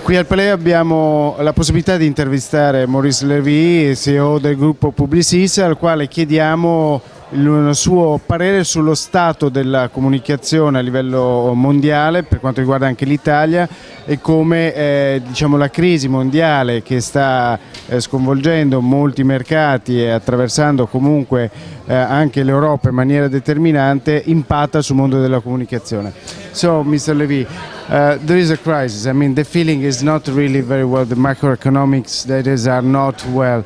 Qui al Palais abbiamo la possibilità di intervistare Maurice Levy, CEO del gruppo Publicis, al quale chiediamo il suo parere sullo stato della comunicazione a livello mondiale per quanto riguarda anche l'Italia e come diciamo, la crisi mondiale che sta sconvolgendo molti mercati e attraversando comunque anche l'Europa in maniera determinante impatta sul mondo della comunicazione. So, Mr. Levy, there is a crisis. I mean, the feeling is not really very well. The macroeconomics data are not well.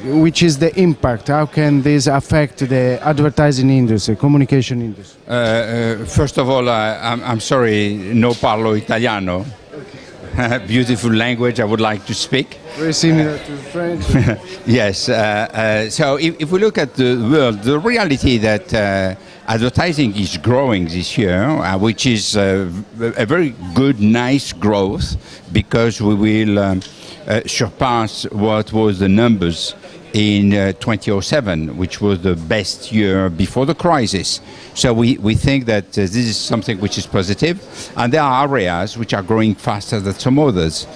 Which is the impact? How can this affect the advertising industry, communication industry? First of all, I'm sorry, no parlo italiano. Beautiful language I would like to speak. Very similar to French. Yes. So if we look at the world, the reality that advertising is growing this year, which is a very good, nice growth, because we will surpass what was the numbers in 2007, which was the best year before the crisis. So we think that this is something which is positive, and there are areas which are growing faster than some others.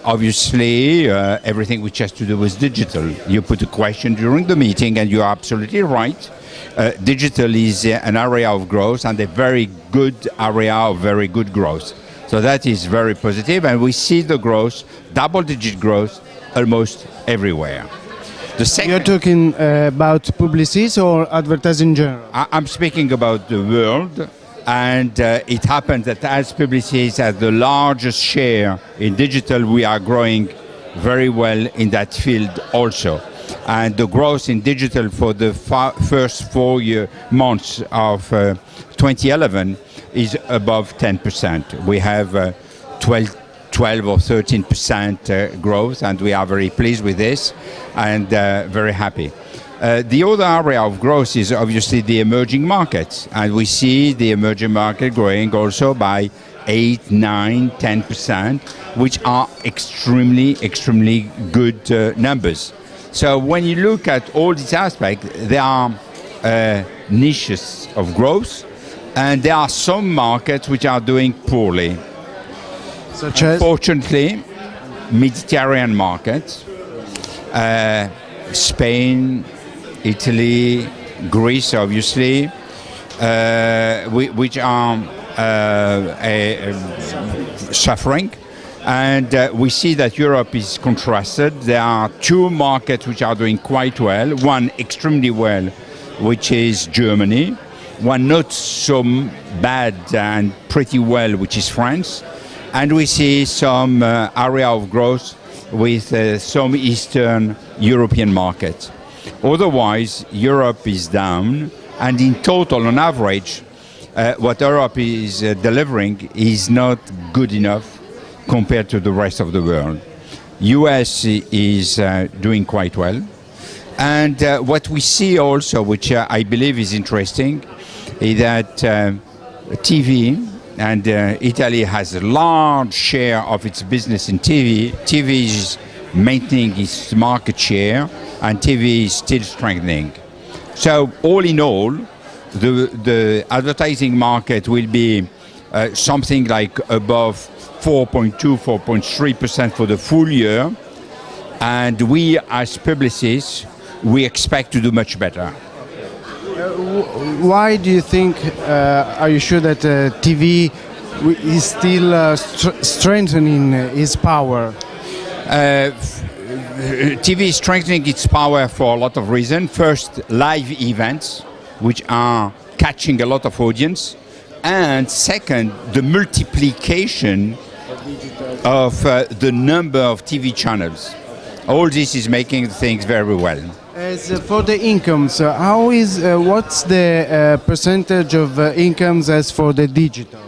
Obviously, everything which has to do with digital. You put a question during the meeting, and you're absolutely right. Digital is an area of growth, and a very good area of very good growth. So that is very positive, and we see the growth, double-digit growth, almost everywhere. You're talking about Publicis or advertising in general? I'm speaking about the world, and it happens that as Publicis has the largest share in digital, we are growing very well in that field also. And the growth in digital for the first 4 months of 2011 is above 10%. We have 12 or 13% growth, and we are very pleased with this and very happy. The other area of growth is obviously the emerging markets, and we see the emerging market growing also by 8, 9, 10%, which are extremely good numbers. So when you look at all these aspects, there are niches of growth, and there are some markets which are doing poorly. Such as? Unfortunately, Mediterranean markets, Spain, Italy, Greece, obviously, which are suffering. And we see that Europe is contrasted. There are two markets which are doing quite well. One extremely well, which is Germany. One not so bad and pretty well, which is France. And we see some area of growth with some Eastern European markets. Otherwise, Europe is down, and in total, on average, what Europe is delivering is not good enough compared to the rest of the world. US is doing quite well. And what we see also, which I believe is interesting, is that TV, and Italy has a large share of its business in TV. TV is maintaining its market share, and TV is still strengthening. So all in all, the advertising market will be something like above 4.2, 4.3% for the full year. And we, as Publicis, we expect to do much better. Why do you think, are you sure that TV is still strengthening its power? TV is strengthening its power for a lot of reasons. First, live events, which are catching a lot of audience. And second, the multiplication of the number of TV channels. All this is making things very well. As for the incomes, what's the percentage of incomes as for the digital?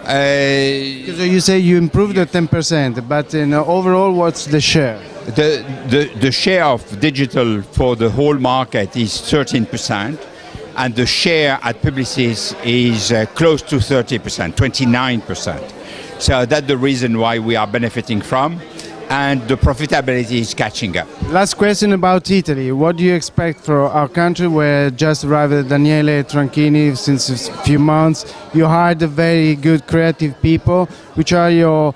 Because you say you improved the 10%, but overall, what's the share? The share of digital for the whole market is 13%, and the share at Publicis is close to 30%, 29%. So that's the reason why we are benefiting from. and the profitability is catching up. Last question about Italy. What do you expect for our country where just arrived Daniele Tranchini since a few months? You hired very good creative people. Which are your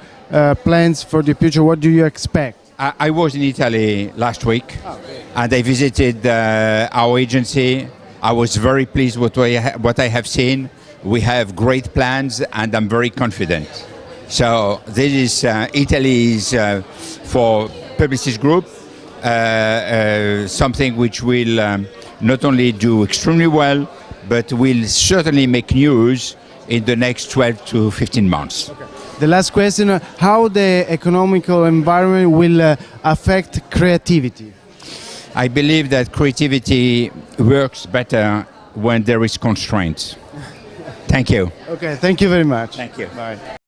plans for the future? What do you expect? I was in Italy last week, and I visited our agency. I was very pleased with what I have seen. We have great plans, and I'm very confident. So this is Italy is for Publicis Groupe, something which will not only do extremely well, but will certainly make news in the next 12 to 15 months. Okay. The last question, how the economical environment will affect creativity? I believe that creativity works better when there is constraints. Thank you. Okay, thank you very much. Thank you. Bye.